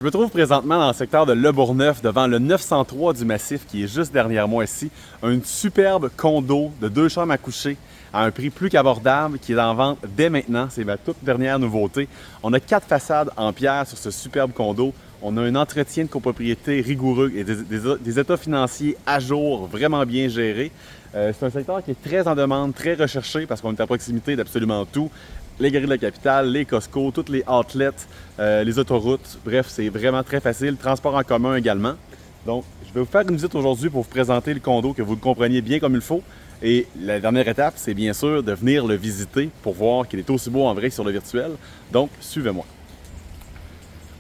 Je me trouve présentement dans le secteur de Le Bourgneuf, devant le 903 du Massif, qui est juste derrière moi ici. Un superbe condo de 2 chambres à coucher à un prix plus qu'abordable, qui est en vente dès maintenant. C'est ma toute dernière nouveauté. On a 4 façades en pierre sur ce superbe condo. On a un entretien de copropriété rigoureux et des états financiers à jour, vraiment bien gérés. C'est un secteur qui est très en demande, très recherché, parce qu'on est à proximité d'absolument tout. Les galeries de la capitale, les Costco, toutes les outlets, les autoroutes. Bref, c'est vraiment très facile. Transport en commun également. Donc, je vais vous faire une visite aujourd'hui pour vous présenter le condo, que vous le compreniez bien comme il faut. Et la dernière étape, c'est bien sûr de venir le visiter pour voir qu'il est aussi beau en vrai que sur le virtuel. Donc, suivez-moi.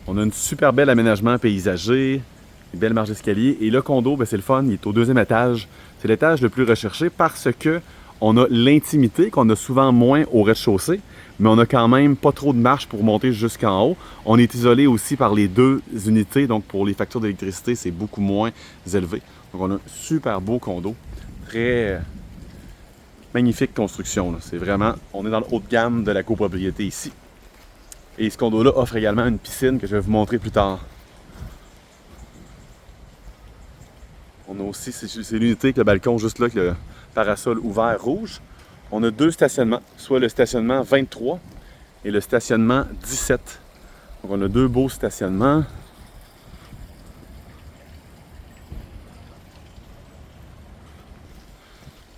On a une super bel aménagement paysager, une belle marge d'escalier. Et le condo, c'est le fun, il est au 2e étage. C'est l'étage le plus recherché parce que on a l'intimité qu'on a souvent moins au rez-de-chaussée, mais on a quand même pas trop de marche pour monter jusqu'en haut. On est isolé aussi par les 2 unités, donc pour les factures d'électricité, c'est beaucoup moins élevé. Donc on a un super beau condo, très magnifique construction. C'est vraiment, on est dans le haut de gamme de la copropriété ici. Et ce condo-là offre également une piscine que je vais vous montrer plus tard. On a aussi, c'est l'unité avec le balcon juste là, avec le parasol ouvert rouge. On a 2 stationnements, soit le stationnement 23 et le stationnement 17. Donc on a 2 beaux stationnements.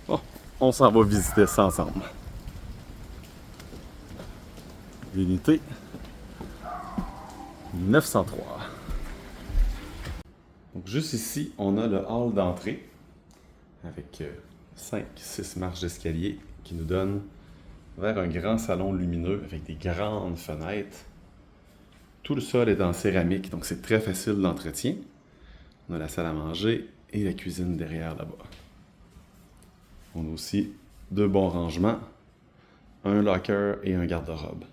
Bon, on s'en va visiter ça ensemble. L'unité 903. Donc juste ici, on a le hall d'entrée avec 5-6 marches d'escalier qui nous donnent vers un grand salon lumineux avec des grandes fenêtres. Tout le sol est en céramique, donc c'est très facile d'entretien. On a la salle à manger et la cuisine derrière là-bas. On a aussi 2 bons rangements, un locker et un garde-robe.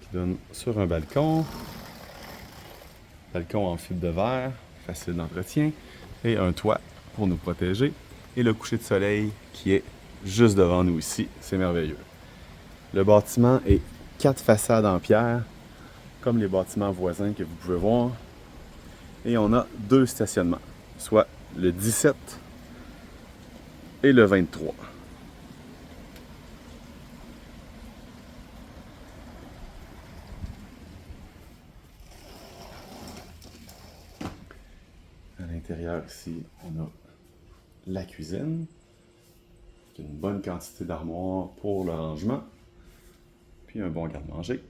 Qui donne sur un balcon. Balcon en fibre de verre, facile d'entretien, et un toit pour nous protéger. Et le coucher de soleil qui est juste devant nous ici, c'est merveilleux. Le bâtiment est 4 façades en pierre, comme les bâtiments voisins que vous pouvez voir. Et on a 2 stationnements, soit le 17 et le 23. À l'intérieur ici, on a la cuisine, avec une bonne quantité d'armoires pour le rangement, puis un bon garde-manger.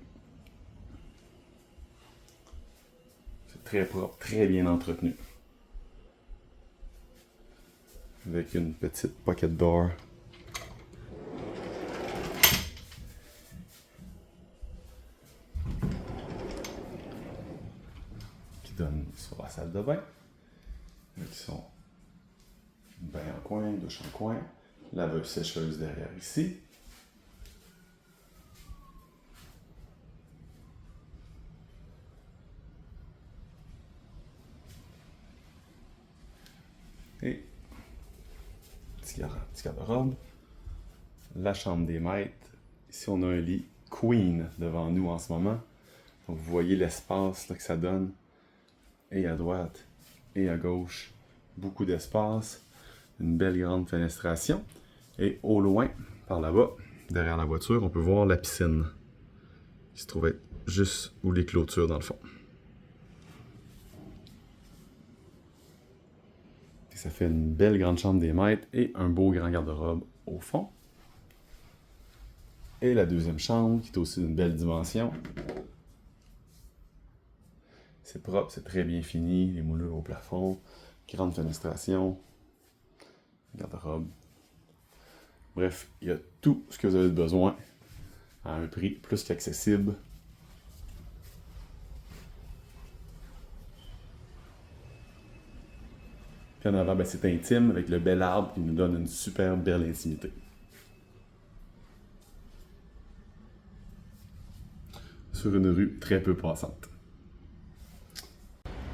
C'est très propre, très bien entretenu. Avec une petite pocket door. Qui donne sur la salle de bain. Avec son bain en coin, douche en coin, laveuse sécheuse derrière ici. Et petit garde-robe. La chambre des maîtres. Ici, on a un lit queen devant nous en ce moment. Donc, vous voyez l'espace que ça donne. Et à droite et à gauche, beaucoup d'espace. Une belle grande fenestration. Et au loin, par là-bas, derrière la voiture, on peut voir la piscine. Qui se trouve être juste où les clôtures dans le fond. Et ça fait une belle grande chambre des maîtres et un beau grand garde-robe au fond. Et la deuxième chambre, qui est aussi d'une belle dimension. C'est propre, c'est très bien fini, les moulures au plafond, grande fenestration, garde-robe. Bref, il y a tout ce que vous avez besoin à un prix plus qu'accessible. Puis en avant, c'est intime avec le bel arbre qui nous donne une super belle intimité. Sur une rue très peu passante.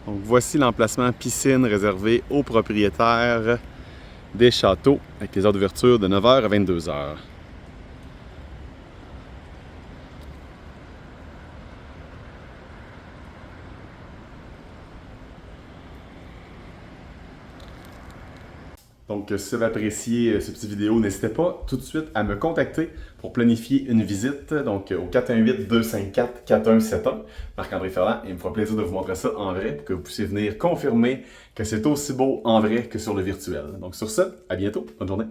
Donc voici l'emplacement piscine réservé aux propriétaires des Châteaux avec les heures d'ouverture de 9h à 22h. Donc, si vous avez apprécié cette petite vidéo, n'hésitez pas tout de suite à me contacter pour planifier une visite. Donc, au 418-254-4171. Marc-André Ferland, il me fera plaisir de vous montrer ça en vrai pour que vous puissiez venir confirmer que c'est aussi beau en vrai que sur le virtuel. Donc, sur ce, à bientôt. Bonne journée.